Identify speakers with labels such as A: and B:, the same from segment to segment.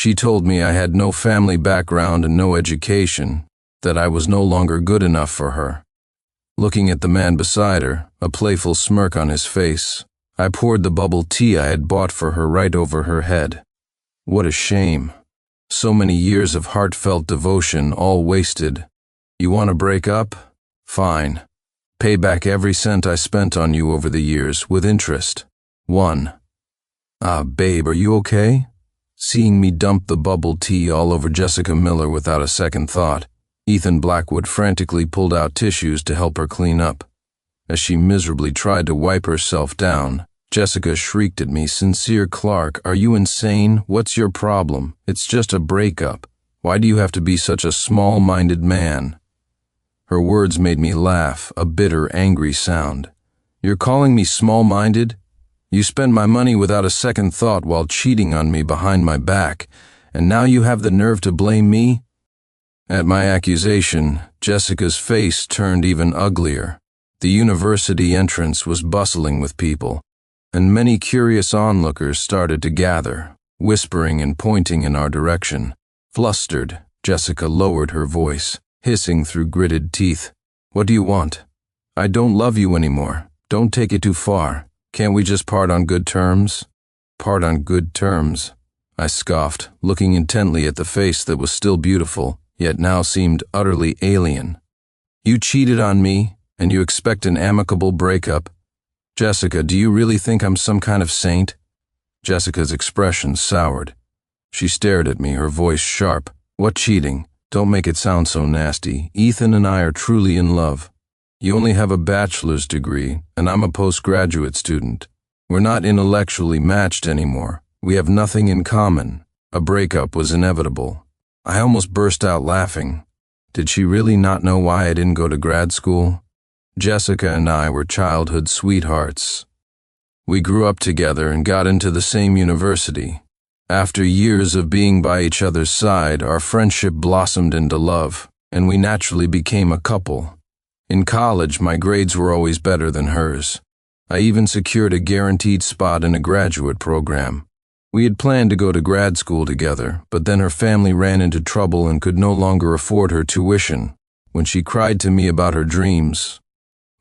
A: She told me I had no family background and no education, that I was no longer good enough for her. Looking at the man beside her, a playful smirk on his face, I poured the bubble tea I had bought for her right over her head. What a shame. So many years of heartfelt devotion all wasted. You want to break up? Fine. Pay back every cent I spent on you over the years, with interest. 1. Babe, are you okay? Seeing me dump the bubble tea all over Jessica Miller without a second thought, Ethan Blackwood frantically pulled out tissues to help her clean up. As she miserably tried to wipe herself down, Jessica shrieked at me, "Sincere Clark, are you insane? What's your problem? It's just a breakup. Why do you have to be such a small-minded man?" Her words made me laugh, a bitter, angry sound. "You're calling me small-minded? You spend my money without a second thought while cheating on me behind my back, and now you have the nerve to blame me?" At my accusation, Jessica's face turned even uglier. The university entrance was bustling with people, and many curious onlookers started to gather, whispering and pointing in our direction. Flustered, Jessica lowered her voice, hissing through gritted teeth. "What do you want? I don't love you anymore. Don't take it too far. Can't we just part on good terms?" "Part on good terms," I scoffed, looking intently at the face that was still beautiful, yet now seemed utterly alien. "You cheated on me, and you expect an amicable breakup? Jessica, do you really think I'm some kind of saint?" Jessica's expression soured. She stared at me, her voice sharp. "What cheating? Don't make it sound so nasty. Ethan and I are truly in love. You only have a bachelor's degree, and I'm a postgraduate student. We're not intellectually matched anymore. We have nothing in common. A breakup was inevitable." I almost burst out laughing. Did she really not know why I didn't go to grad school? Jessica and I were childhood sweethearts. We grew up together and got into the same university. After years of being by each other's side, our friendship blossomed into love, and we naturally became a couple. In college, my grades were always better than hers. I even secured a guaranteed spot in a graduate program. We had planned to go to grad school together, but then her family ran into trouble and could no longer afford her tuition. When she cried to me about her dreams,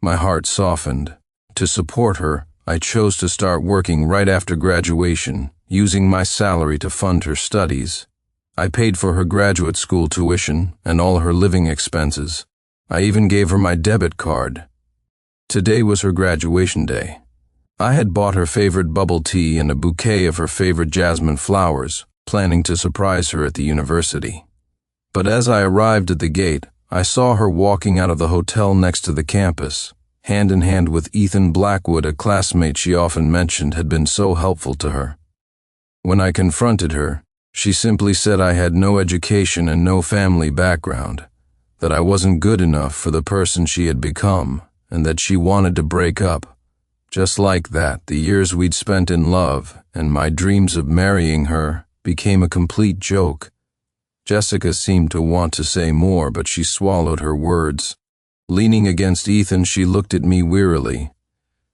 A: my heart softened. To support her, I chose to start working right after graduation, using my salary to fund her studies. I paid for her graduate school tuition and all her living expenses. I even gave her my debit card. Today was her graduation day. I had bought her favorite bubble tea and a bouquet of her favorite jasmine flowers, planning to surprise her at the university. But as I arrived at the gate, I saw her walking out of the hotel next to the campus, hand in hand with Ethan Blackwood, a classmate she often mentioned had been so helpful to her. When I confronted her, she simply said I had no education and no family background, that I wasn't good enough for the person she had become, and that she wanted to break up. Just like that, the years we'd spent in love and my dreams of marrying her became a complete joke. Jessica seemed to want to say more, but she swallowed her words. Leaning against Ethan, she looked at me wearily.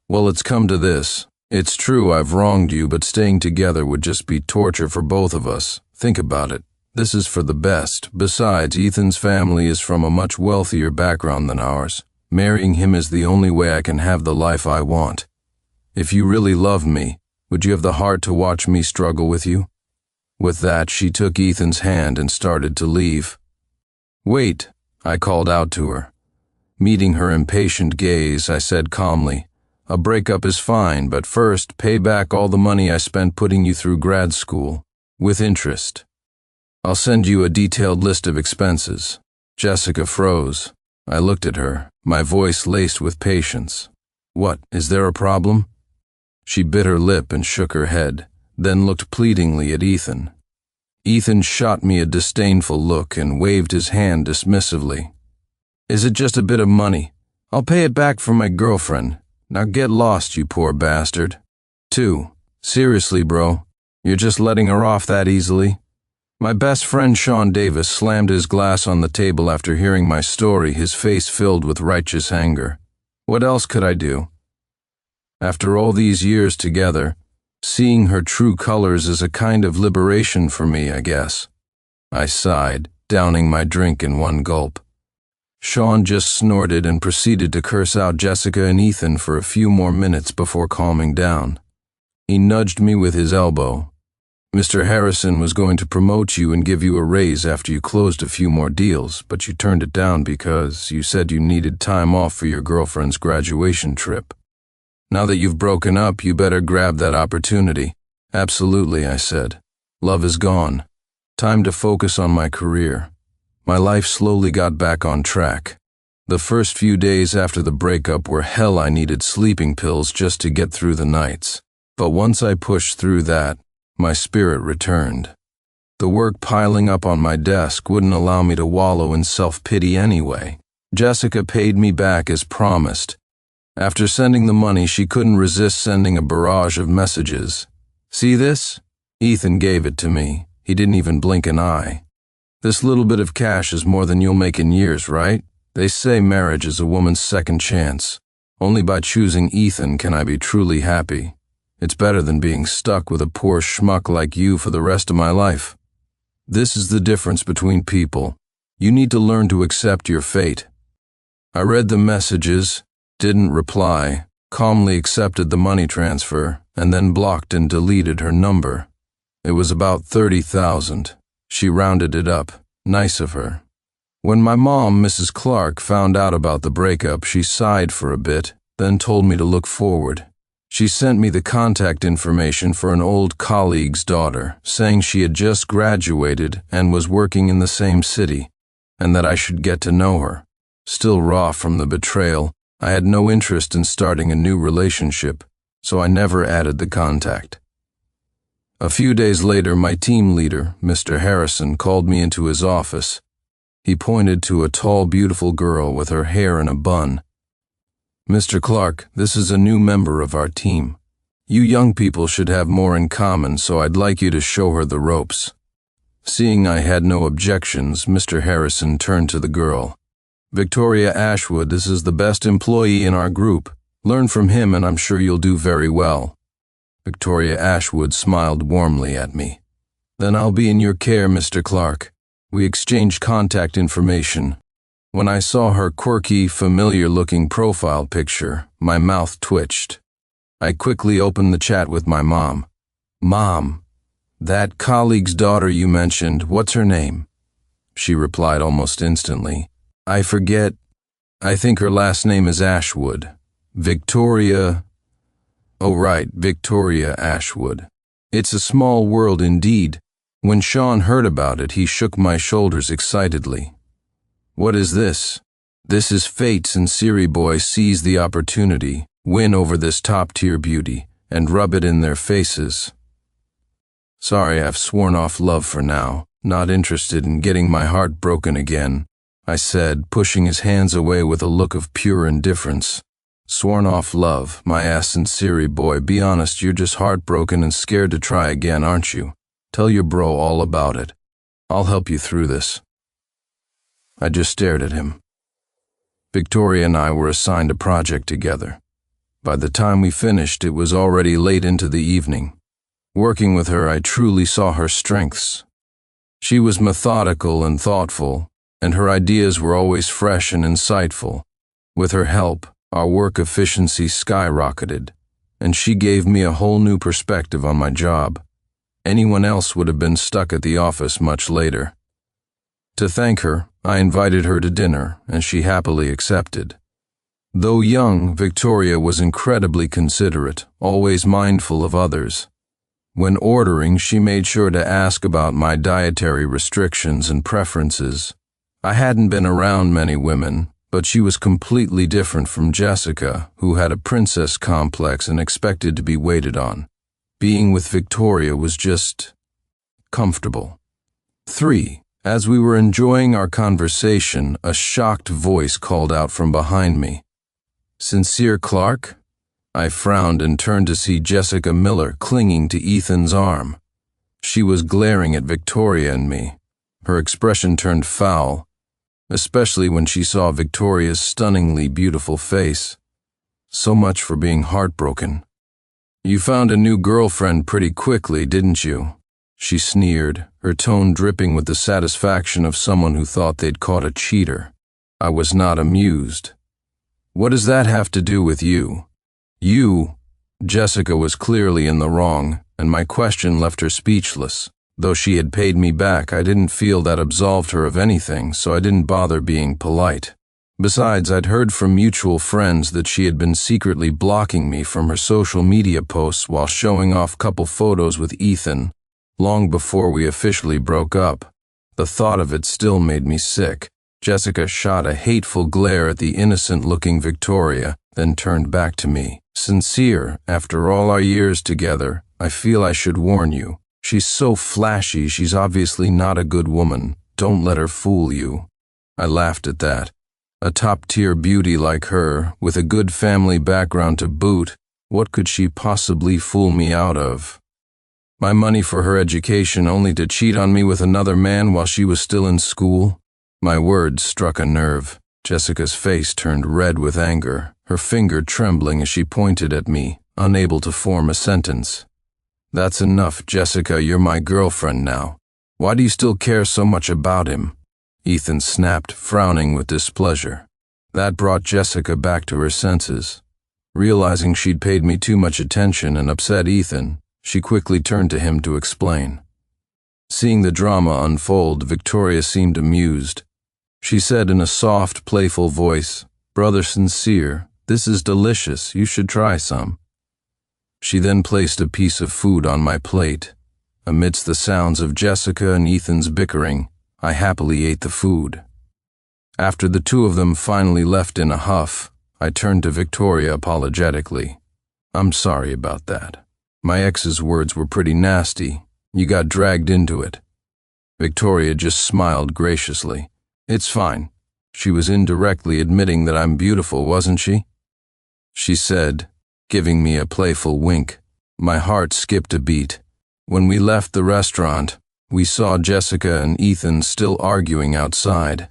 A: "Well, it's come to this. It's true I've wronged you, but staying together would just be torture for both of us. Think about it. This is for the best. Besides, Ethan's family is from a much wealthier background than ours. Marrying him is the only way I can have the life I want. If you really love me, would you have the heart to watch me struggle with you?" With that, she took Ethan's hand and started to leave. "Wait," I called out to her. Meeting her impatient gaze, I said calmly, "A breakup is fine, but first, pay back all the money I spent putting you through grad school, with interest. I'll send you a detailed list of expenses." Jessica froze. I looked at her, my voice laced with patience. "What, is there a problem?" She bit her lip and shook her head, then looked pleadingly at Ethan. Ethan shot me a disdainful look and waved his hand dismissively. "Is it just a bit of money? I'll pay it back for my girlfriend. Now get lost, you poor bastard." 2. Seriously, bro, you're just letting her off that easily? My best friend Sean Davis slammed his glass on the table after hearing my story, his face filled with righteous anger. What else could I do? After all these years together, Seeing her true colors is a kind of liberation for me, I guess. I sighed, downing my drink in one gulp. Sean just snorted and proceeded to curse out Jessica and Ethan for a few more minutes before calming down. He nudged me with his elbow. Mr. Harrison was going to promote you and give you a raise after you closed a few more deals, but you turned it down because you said you needed time off for your girlfriend's graduation trip. Now that you've broken up, you better grab that opportunity. Absolutely, I said. Love is gone. Time to focus on my career. My life slowly got back on track. The first few days after the breakup were hell. I needed sleeping pills just to get through the nights. But once I pushed through that, my spirit returned. The work piling up on my desk wouldn't allow me to wallow in self-pity anyway. Jessica paid me back as promised. After sending the money, she couldn't resist sending a barrage of messages. See this? Ethan gave it to me. He didn't even blink an eye. This little bit of cash is more than you'll make in years, right? They say marriage is a woman's second chance. Only by choosing Ethan can I be truly happy. It's better than being stuck with a poor schmuck like you for the rest of my life. This is the difference between people. You need to learn to accept your fate. I read the messages, didn't reply, calmly accepted the money transfer, and then blocked and deleted her number. It was about 30,000. She rounded it up. Nice of her. When my mom, Mrs. Clark, found out about the breakup, she sighed for a bit, then told me to look forward. She sent me the contact information for an old colleague's daughter, saying she had just graduated and was working in the same city, and that I should get to know her. Still raw from the betrayal, I had no interest in starting a new relationship, so I never added the contact. A few days later, my team leader, Mr. Harrison, called me into his office. He pointed to a tall, beautiful girl with her hair in a bun. Mr. Clark, this is a new member of our team. You young people should have more in common, so I'd like you to show her the ropes. Seeing I had no objections, Mr. Harrison turned to the girl. Victoria Ashwood, this is the best employee in our group. Learn from him and I'm sure you'll do very well. Victoria Ashwood smiled warmly at me. Then I'll be in your care, Mr. Clark. We exchanged contact information. When I saw her quirky, familiar-looking profile picture, my mouth twitched. I quickly opened the chat with my mom. Mom, that colleague's daughter you mentioned, what's her name? She replied almost instantly. I forget. I think her last name is Ashwood. Victoria. Oh right, Victoria Ashwood. It's a small world indeed. When Sean heard about it, he shook my shoulders excitedly. What is this? This is fate, Sincere boy. Seize the opportunity, win over this top-tier beauty, and rub it in their faces. Sorry, I've sworn off love for now, not interested in getting my heart broken again, I said, pushing his hands away with a look of pure indifference. Sworn off love, my ass Sincere boy. Be honest, you're just heartbroken and scared to try again, aren't you? Tell your bro all about it. I'll help you through this. I just stared at him. Victoria and I were assigned a project together. By the time we finished, it was already late into the evening. Working with her, I truly saw her strengths. She was methodical and thoughtful, and her ideas were always fresh and insightful. With her help, our work efficiency skyrocketed, and she gave me a whole new perspective on my job. Anyone else would have been stuck at the office much later. To thank her, I invited her to dinner, and she happily accepted. Though young, Victoria was incredibly considerate, always mindful of others. When ordering, she made sure to ask about my dietary restrictions and preferences. I hadn't been around many women, but she was completely different from Jessica, who had a princess complex and expected to be waited on. Being with Victoria was just comfortable. 3. As we were enjoying our conversation, a shocked voice called out from behind me. Sincere Clark? I frowned and turned to see Jessica Miller clinging to Ethan's arm. She was glaring at Victoria and me. Her expression turned foul, especially when she saw Victoria's stunningly beautiful face. So much for being heartbroken. You found a new girlfriend pretty quickly, didn't you? She sneered, her tone dripping with the satisfaction of someone who thought they'd caught a cheater. I was not amused. What does that have to do with you? You? Jessica was clearly in the wrong, and my question left her speechless. Though she had paid me back, I didn't feel that absolved her of anything, so I didn't bother being polite. Besides, I'd heard from mutual friends that she had been secretly blocking me from her social media posts while showing off couple photos with Ethan, long before we officially broke up. The thought of it still made me sick. Jessica shot a hateful glare at the innocent-looking Victoria, then turned back to me. Sincere, after all our years together, I feel I should warn you. She's so flashy, she's obviously not a good woman. Don't let her fool you. I laughed at that. A top-tier beauty like her, with a good family background to boot, what could she possibly fool me out of? My money for her education only to cheat on me with another man while she was still in school? My words struck a nerve. Jessica's face turned red with anger, her finger trembling as she pointed at me, unable to form a sentence. That's enough, Jessica, you're my girlfriend now. Why do you still care so much about him? Ethan snapped, frowning with displeasure. That brought Jessica back to her senses. Realizing she'd paid me too much attention and upset Ethan, she quickly turned to him to explain. Seeing the drama unfold, Victoria seemed amused. She said in a soft, playful voice, "Brother Sincere, this is delicious, you should try some." She then placed a piece of food on my plate. Amidst the sounds of Jessica and Ethan's bickering, I happily ate the food. After the two of them finally left in a huff, I turned to Victoria apologetically. "I'm sorry about that. My ex's words were pretty nasty. You got dragged into it." Victoria just smiled graciously. "It's fine." She was indirectly admitting that I'm beautiful, wasn't she? She said, giving me a playful wink. My heart skipped a beat. When we left the restaurant, we saw Jessica and Ethan still arguing outside.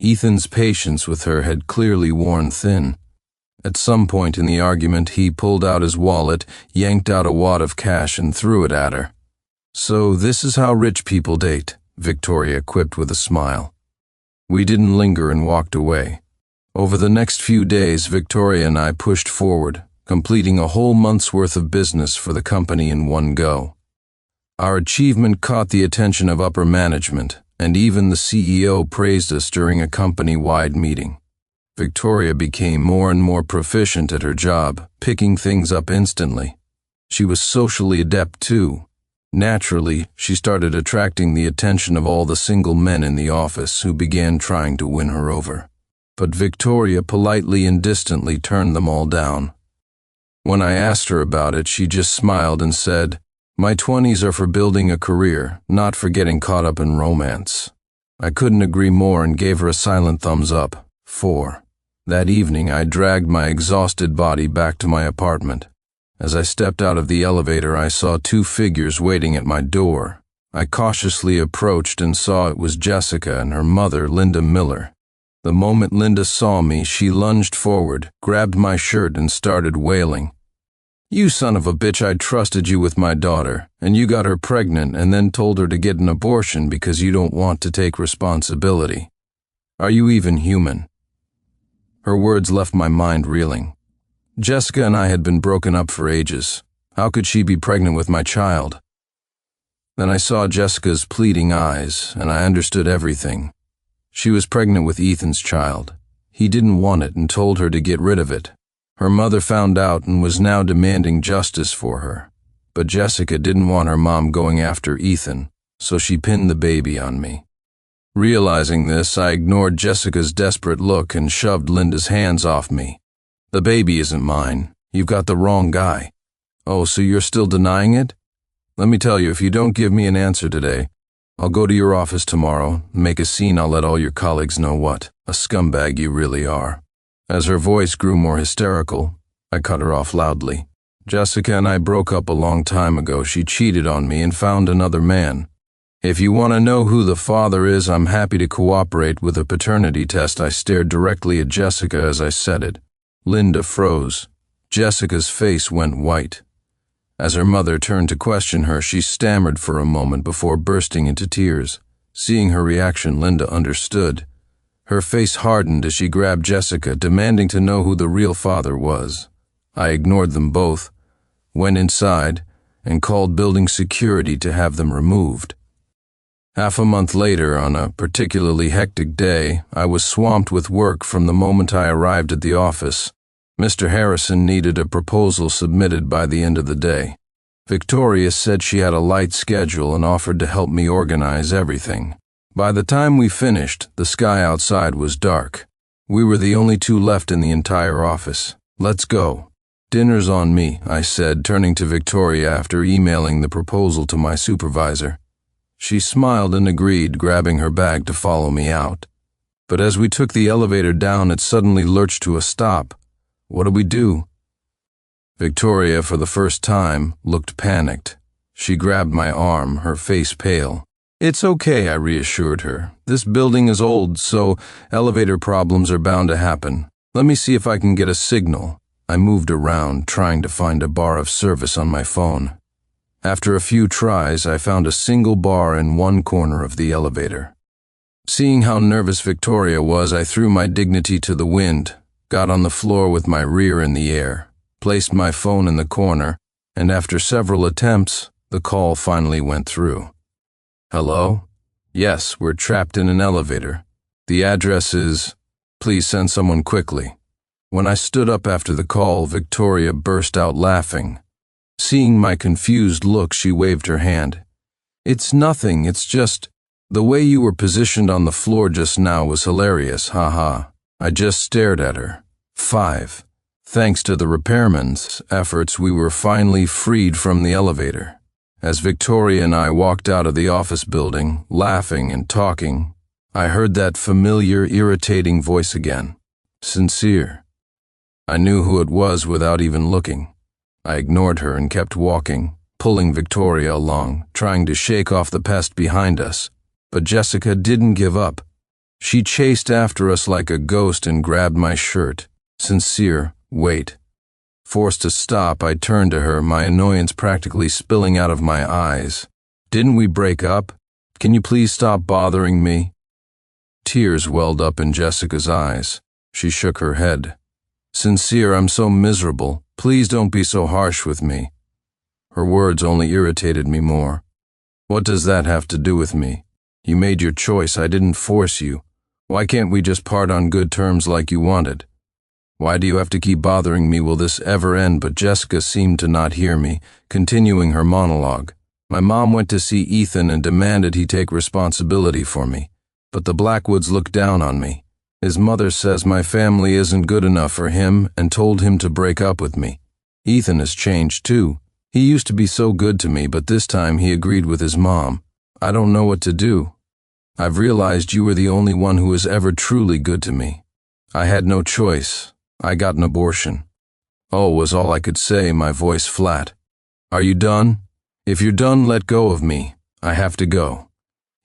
A: Ethan's patience with her had clearly worn thin. At some point in the argument, he pulled out his wallet, yanked out a wad of cash, and threw it at her. "So this is how rich people date," Victoria quipped with a smile. We didn't linger and walked away. Over the next few days, Victoria and I pushed forward, completing a whole month's worth of business for the company in one go. Our achievement caught the attention of upper management, and even the CEO praised us during a company-wide meeting. Victoria became more and more proficient at her job, picking things up instantly. She was socially adept too. Naturally, she started attracting the attention of all the single men in the office who began trying to win her over. But Victoria politely and distantly turned them all down. When I asked her about it, she just smiled and said, "My 20s are for building a career, not for getting caught up in romance." I couldn't agree more and gave her a silent thumbs up. 4. That evening, I dragged my exhausted body back to my apartment. As I stepped out of the elevator, I saw two figures waiting at my door. I cautiously approached and saw it was Jessica and her mother, Linda Miller. The moment Linda saw me, she lunged forward, grabbed my shirt, and started wailing. "You son of a bitch, I trusted you with my daughter, and you got her pregnant and then told her to get an abortion because you don't want to take responsibility. Are you even human?" Her words left my mind reeling. Jessica and I had been broken up for ages. How could she be pregnant with my child? Then I saw Jessica's pleading eyes, and I understood everything. She was pregnant with Ethan's child. He didn't want it and told her to get rid of it. Her mother found out and was now demanding justice for her. But Jessica didn't want her mom going after Ethan, so she pinned the baby on me. Realizing this, I ignored Jessica's desperate look and shoved Linda's hands off me. "The baby isn't mine. You've got the wrong guy." "Oh, so you're still denying it? Let me tell you, if you don't give me an answer today, I'll go to your office tomorrow, make a scene. I'll let all your colleagues know what a scumbag you really are." As her voice grew more hysterical, I cut her off loudly. "Jessica and I broke up a long time ago. She cheated on me and found another man. If you want to know who the father is, I'm happy to cooperate with a paternity test." I stared directly at Jessica as I said it. Linda froze. Jessica's face went white. As her mother turned to question her, she stammered for a moment before bursting into tears. Seeing her reaction, Linda understood. Her face hardened as she grabbed Jessica, demanding to know who the real father was. I ignored them both, went inside, and called building security to have them removed. Half a month later, on a particularly hectic day, I was swamped with work from the moment I arrived at the office. Mr. Harrison needed a proposal submitted by the end of the day. Victoria said she had a light schedule and offered to help me organize everything. By the time we finished, the sky outside was dark. We were the only two left in the entire office. "Let's go. Dinner's on me," I said, turning to Victoria after emailing the proposal to my supervisor. She smiled and agreed, grabbing her bag to follow me out. But as we took the elevator down, it suddenly lurched to a stop. What do we do? Victoria, for the first time, looked panicked. She grabbed my arm, her face pale. "It's okay," I reassured her. "This building is old, so elevator problems are bound to happen. Let me see if I can get a signal." I moved around, trying to find a bar of service on my phone. After a few tries, I found a single bar in one corner of the elevator. Seeing how nervous Victoria was, I threw my dignity to the wind, got on the floor with my rear in the air, placed my phone in the corner, and after several attempts, the call finally went through. "Hello? Yes, we're trapped in an elevator. The address is... Please send someone quickly." When I stood up after the call, Victoria burst out laughing. Seeing my confused look, she waved her hand. "It's nothing, it's just... The way you were positioned on the floor just now was hilarious, haha." I just stared at her. 5. Thanks to the repairman's efforts, we were finally freed from the elevator. As Victoria and I walked out of the office building, laughing and talking, I heard that familiar, irritating voice again. Sincere. I knew who it was without even looking. I ignored her and kept walking, pulling Victoria along, trying to shake off the pest behind us. But Jessica didn't give up. She chased after us like a ghost and grabbed my shirt. "Sincere, wait." Forced to stop, I turned to her, my annoyance practically spilling out of my eyes. "Didn't we break up? Can you please stop bothering me?" Tears welled up in Jessica's eyes. She shook her head. "Sincere, I'm so miserable. Please don't be so harsh with me." Her words only irritated me more. "What does that have to do with me? You made your choice, I didn't force you. Why can't we just part on good terms like you wanted? Why do you have to keep bothering me? Will this ever end?" But Jessica seemed to not hear me, continuing her monologue. "My mom went to see Ethan and demanded he take responsibility for me. But the Blackwoods looked down on me. His mother says my family isn't good enough for him and told him to break up with me. Ethan has changed too. He used to be so good to me, but this time he agreed with his mom. I don't know what to do. I've realized you were the only one who was ever truly good to me. I had no choice. I got an abortion." "Oh," was all I could say, my voice flat. "Are you done? If you're done, let go of me. I have to go."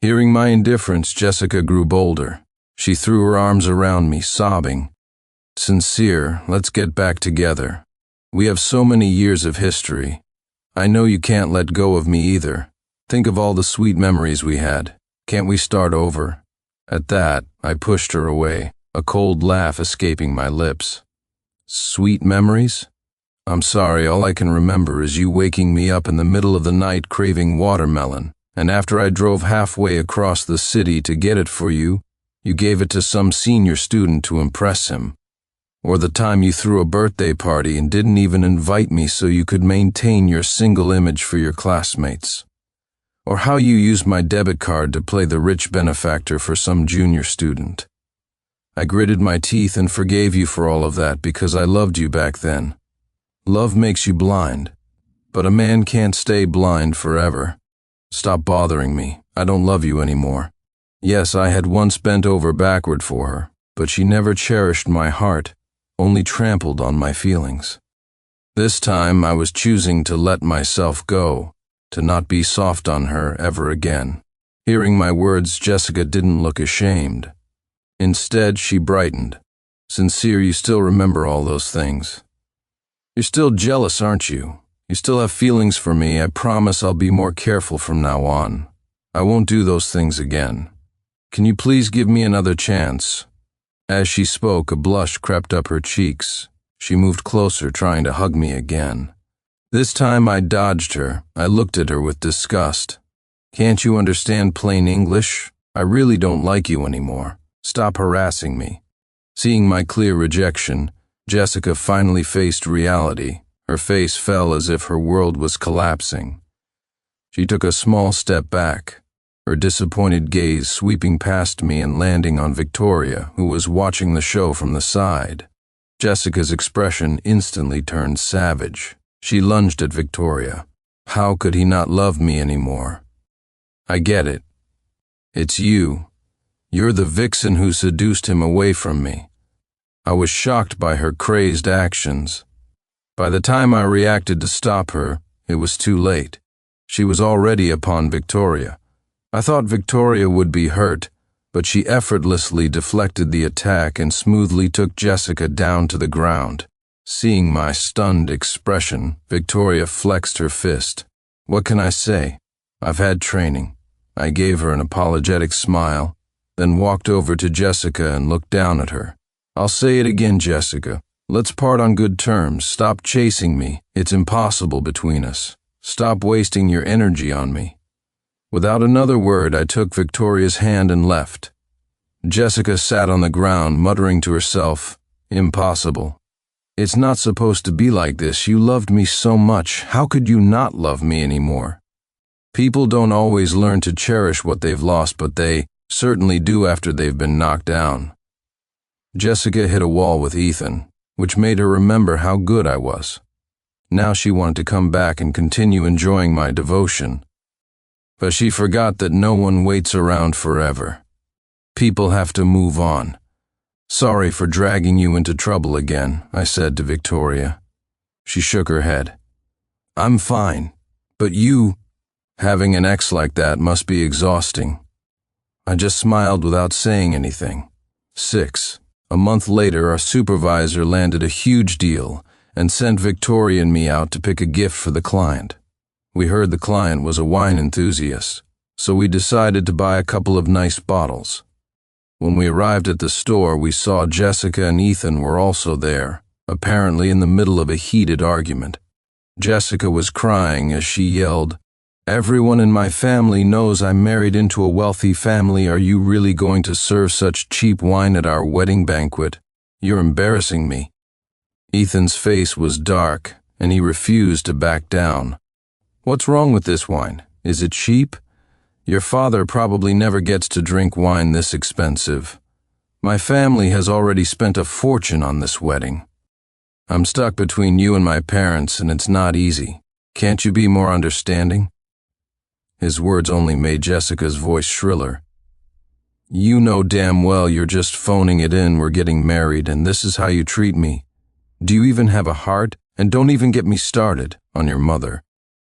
A: Hearing my indifference, Jessica grew bolder. She threw her arms around me, sobbing. "Sincere, let's get back together. We have so many years of history. I know you can't let go of me either. Think of all the sweet memories we had. Can't we start over?" At that, I pushed her away, a cold laugh escaping my lips. "Sweet memories? I'm sorry, all I can remember is you waking me up in the middle of the night craving watermelon, and after I drove halfway across the city to get it for you, you gave it to some senior student to impress him. Or the time you threw a birthday party and didn't even invite me so you could maintain your single image for your classmates. Or how you used my debit card to play the rich benefactor for some junior student. I gritted my teeth and forgave you for all of that because I loved you back then. Love makes you blind, but a man can't stay blind forever. Stop bothering me. I don't love you anymore." Yes, I had once bent over backward for her, but she never cherished my heart, only trampled on my feelings. This time I was choosing to let myself go, to not be soft on her ever again. Hearing my words, Jessica didn't look ashamed. Instead, she brightened. "Sincere, you still remember all those things. You're still jealous, aren't you? You still have feelings for me. I promise I'll be more careful from now on. I won't do those things again. Can you please give me another chance?" As she spoke, a blush crept up her cheeks. She moved closer, trying to hug me again. This time I dodged her. I looked at her with disgust. "Can't you understand plain English? I really don't like you anymore. Stop harassing me." Seeing my clear rejection, Jessica finally faced reality. Her face fell as if her world was collapsing. She took a small step back, her disappointed gaze sweeping past me and landing on Victoria, who was watching the show from the side. Jessica's expression instantly turned savage. She lunged at Victoria. How could he not love me anymore? "I get it. It's you. You're the vixen who seduced him away from me." I was shocked by her crazed actions. By the time I reacted to stop her, it was too late. She was already upon Victoria. I thought Victoria would be hurt, but she effortlessly deflected the attack and smoothly took Jessica down to the ground. Seeing my stunned expression, Victoria flexed her fist. "What can I say? I've had training." I gave her an apologetic smile, then walked over to Jessica and looked down at her. "I'll say it again, Jessica. Let's part on good terms. Stop chasing me. It's impossible between us. Stop wasting your energy on me." Without another word, I took Victoria's hand and left. Jessica sat on the ground, muttering to herself, "Impossible. It's not supposed to be like this. You loved me so much. How could you not love me anymore?" People don't always learn to cherish what they've lost, but they certainly do after they've been knocked down. Jessica hit a wall with Ethan, which made her remember how good I was. Now she wanted to come back and continue enjoying my devotion. But she forgot that no one waits around forever. People have to move on. "Sorry for dragging you into trouble again," I said to Victoria. She shook her head. "I'm fine, but having an ex like that must be exhausting." I just smiled without saying anything. 6. A month later, our supervisor landed a huge deal and sent Victoria and me out to pick a gift for the client. We heard the client was a wine enthusiast, so we decided to buy a couple of nice bottles. When we arrived at the store, we saw Jessica and Ethan were also there, apparently in the middle of a heated argument. Jessica was crying as she yelled, "Everyone in my family knows I'm married into a wealthy family. Are you really going to serve such cheap wine at our wedding banquet? You're embarrassing me." Ethan's face was dark, and he refused to back down. "What's wrong with this wine? Is it cheap? Your father probably never gets to drink wine this expensive. My family has already spent a fortune on this wedding. I'm stuck between you and my parents, and it's not easy. Can't you be more understanding?" His words only made Jessica's voice shriller. "You know damn well you're just phoning it in. We're getting married, and this is how you treat me. Do you even have a heart? And don't even get me started on your mother.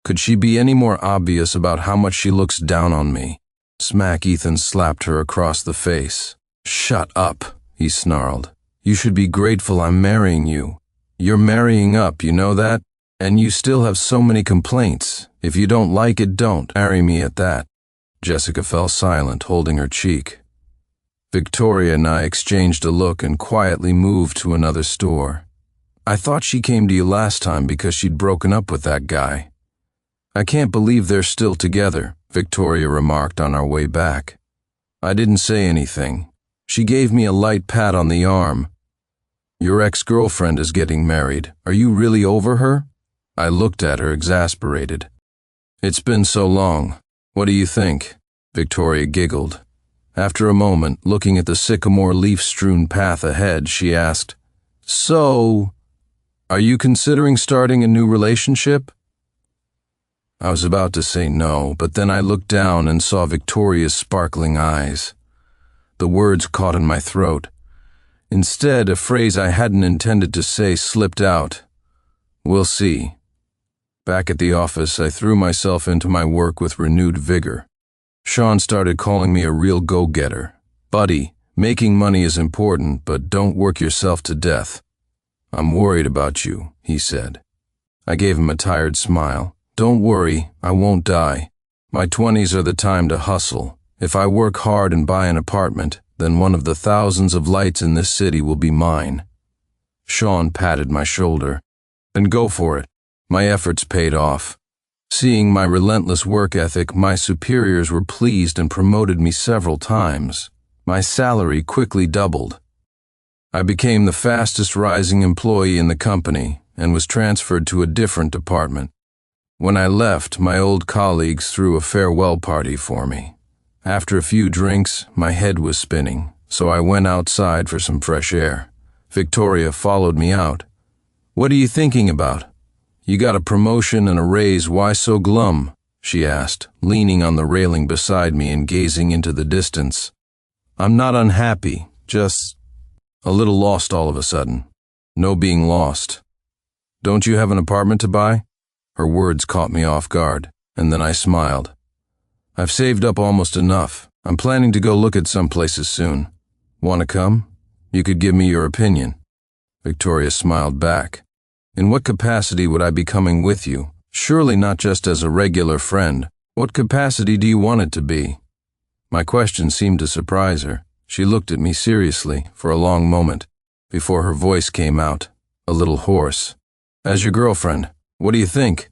A: Could she be any more obvious about how much she looks down on me?" Smack. Ethan slapped her across the face. "Shut up," he snarled. "You should be grateful I'm marrying you. You're marrying up, you know that? And you still have so many complaints. If you don't like it, don't marry me at that." Jessica fell silent, holding her cheek. Victoria and I exchanged a look and quietly moved to another store. "I thought she came to you last time because she'd broken up with that guy." "I can't believe they're still together," Victoria remarked on our way back. I didn't say anything. She gave me a light pat on the arm. "Your ex-girlfriend is getting married. Are you really over her?" I looked at her, exasperated. "It's been so long. What do you think?" Victoria giggled. After a moment, looking at the sycamore leaf-strewn path ahead, she asked, "So, are you considering starting a new relationship?" I was about to say no, but then I looked down and saw Victoria's sparkling eyes. The words caught in my throat. Instead, a phrase I hadn't intended to say slipped out. "We'll see." Back at the office, I threw myself into my work with renewed vigor. Sean started calling me a real go-getter. "Buddy, making money is important, but don't work yourself to death." "I'm worried about you," he said. I gave him a tired smile. Don't worry, I won't die. My 20s are the time to hustle. If I work hard and buy an apartment, then one of the thousands of lights in this city will be mine. Sean patted my shoulder. Then go for it. My efforts paid off. Seeing my relentless work ethic, my superiors were pleased and promoted me several times. My salary quickly doubled. I became the fastest rising employee in the company and was transferred to a different department. When I left, my old colleagues threw a farewell party for me. After a few drinks, my head was spinning, so I went outside for some fresh air. Victoria followed me out. What are you thinking about? You got a promotion and a raise, why so glum? She asked, leaning on the railing beside me and gazing into the distance. I'm not unhappy, just a little lost all of a sudden. No being lost. Don't you have an apartment to buy? Her words caught me off guard, and then I smiled. I've saved up almost enough. I'm planning to go look at some places soon. Want to come? You could give me your opinion. Victoria smiled back. In what capacity would I be coming with you? Surely not just as a regular friend. What capacity do you want it to be? My question seemed to surprise her. She looked at me seriously for a long moment, before her voice came out, a little hoarse. As your girlfriend, what do you think?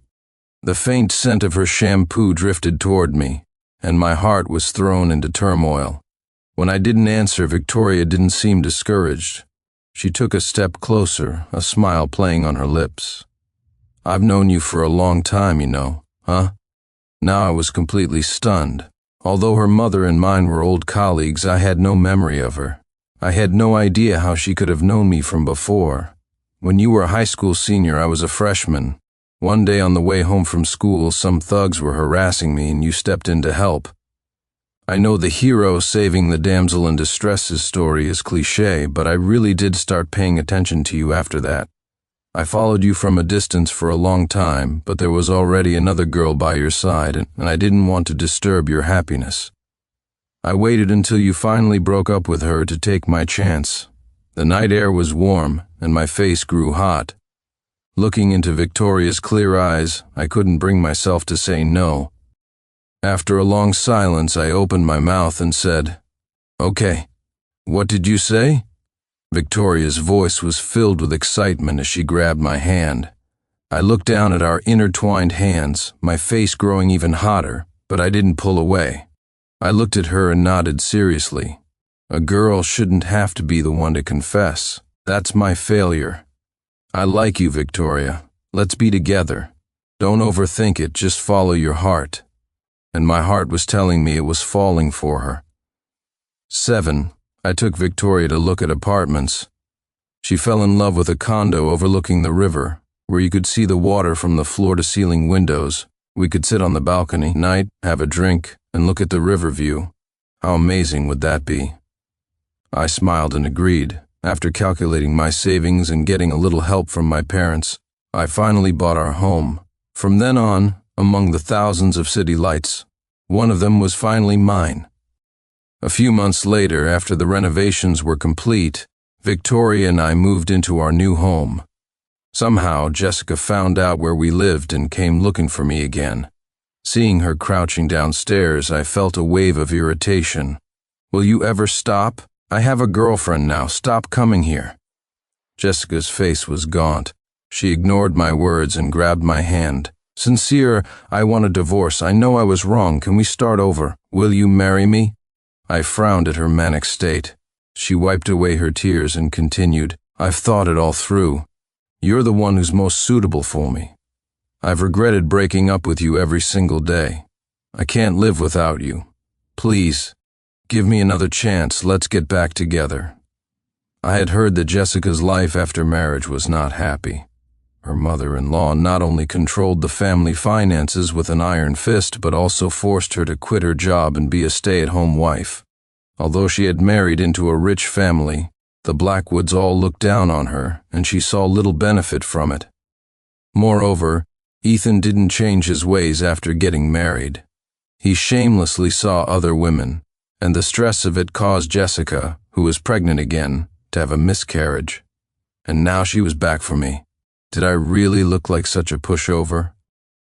A: The faint scent of her shampoo drifted toward me, and my heart was thrown into turmoil. When I didn't answer, Victoria didn't seem discouraged. She took a step closer, a smile playing on her lips. I've known you for a long time, you know, huh? Now I was completely stunned. Although her mother and mine were old colleagues, I had no memory of her. I had no idea how she could have known me from before. When you were a high school senior, I was a freshman. One day on the way home from school, some thugs were harassing me and you stepped in to help. I know the hero saving the damsel in distress's story is cliché, but I really did start paying attention to you after that. I followed you from a distance for a long time, but there was already another girl by your side, and I didn't want to disturb your happiness. I waited until you finally broke up with her to take my chance. The night air was warm, and my face grew hot. Looking into Victoria's clear eyes, I couldn't bring myself to say no. After a long silence, I opened my mouth and said, "Okay, what did you say?" Victoria's voice was filled with excitement as she grabbed my hand. I looked down at our intertwined hands, my face growing even hotter, but I didn't pull away. I looked at her and nodded seriously. A girl shouldn't have to be the one to confess. That's my failure. I like you, Victoria. Let's be together. Don't overthink it, just follow your heart. And my heart was telling me it was falling for her. 7. I took Victoria to look at apartments. She fell in love with a condo overlooking the river, where you could see the water from the floor-to-ceiling windows. We could sit on the balcony at night, have a drink, and look at the river view. How amazing would that be? I smiled and agreed. After calculating my savings and getting a little help from my parents, I finally bought our home. From then on, among the thousands of city lights, one of them was finally mine. A few months later, after the renovations were complete, Victoria and I moved into our new home. Somehow, Jessica found out where we lived and came looking for me again. Seeing her crouching downstairs, I felt a wave of irritation. Will you ever stop? I have a girlfriend now. Stop coming here. Jessica's face was gaunt. She ignored my words and grabbed my hand. Sincere, I want a divorce. I know I was wrong. Can we start over? Will you marry me? I frowned at her manic state. She wiped away her tears and continued, I've thought it all through. You're the one who's most suitable for me. I've regretted breaking up with you every single day. I can't live without you. Please, give me another chance. Let's get back together. I had heard that Jessica's life after marriage was not happy. Her mother-in-law not only controlled the family finances with an iron fist, but also forced her to quit her job and be a stay-at-home wife. Although she had married into a rich family, the Blackwoods all looked down on her, and she saw little benefit from it. Moreover, Ethan didn't change his ways after getting married. He shamelessly saw other women, and the stress of it caused Jessica, who was pregnant again, to have a miscarriage. And now she was back for me. Did I really look like such a pushover?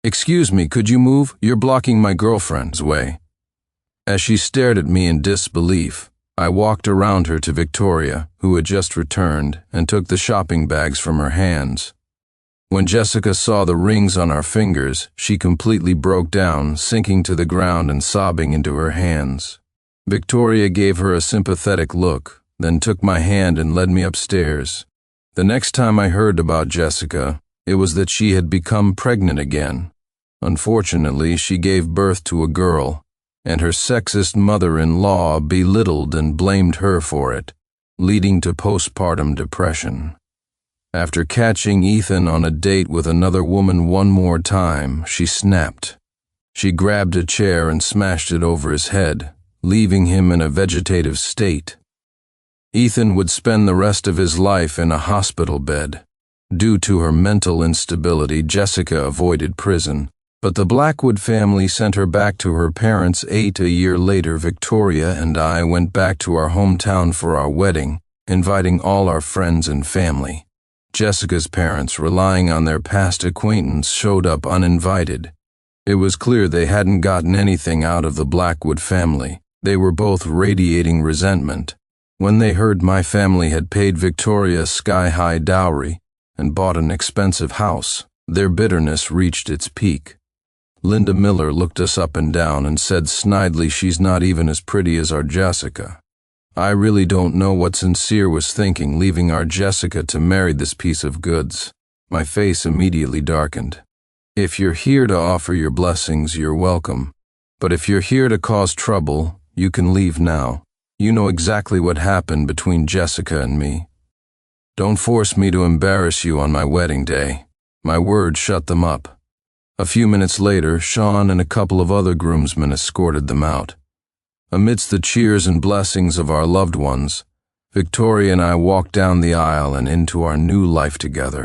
A: "Excuse me, could you move? You're blocking my girlfriend's way." As she stared at me in disbelief, I walked around her to Victoria, who had just returned, and took the shopping bags from her hands. When Jessica saw the rings on our fingers, she completely broke down, sinking to the ground and sobbing into her hands. Victoria gave her a sympathetic look, then took my hand and led me upstairs. The next time I heard about Jessica, it was that she had become pregnant again. Unfortunately, she gave birth to a girl, and her sexist mother-in-law belittled and blamed her for it, leading to postpartum depression. After catching Ethan on a date with another woman one more time, she snapped. She grabbed a chair and smashed it over his head, leaving him in a vegetative state. Ethan would spend the rest of his life in a hospital bed. Due to her mental instability, Jessica avoided prison, but the Blackwood family sent her back to her parents. A year later, Victoria and I went back to our hometown for our wedding, inviting all our friends and family. Jessica's parents, relying on their past acquaintance, showed up uninvited. It was clear they hadn't gotten anything out of the Blackwood family. They were both radiating resentment. When they heard my family had paid Victoria a sky-high dowry and bought an expensive house, their bitterness reached its peak. Linda Miller looked us up and down and said snidely, "She's not even as pretty as our Jessica." I really don't know what Sincere was thinking, leaving our Jessica to marry this piece of goods. My face immediately darkened. If you're here to offer your blessings, you're welcome. But if you're here to cause trouble, you can leave now. You know exactly what happened between Jessica and me. Don't force me to embarrass you on my wedding day. My word shut them up. A few minutes later, Sean and a couple of other groomsmen escorted them out. Amidst the cheers and blessings of our loved ones, Victoria and I walked down the aisle and into our new life together.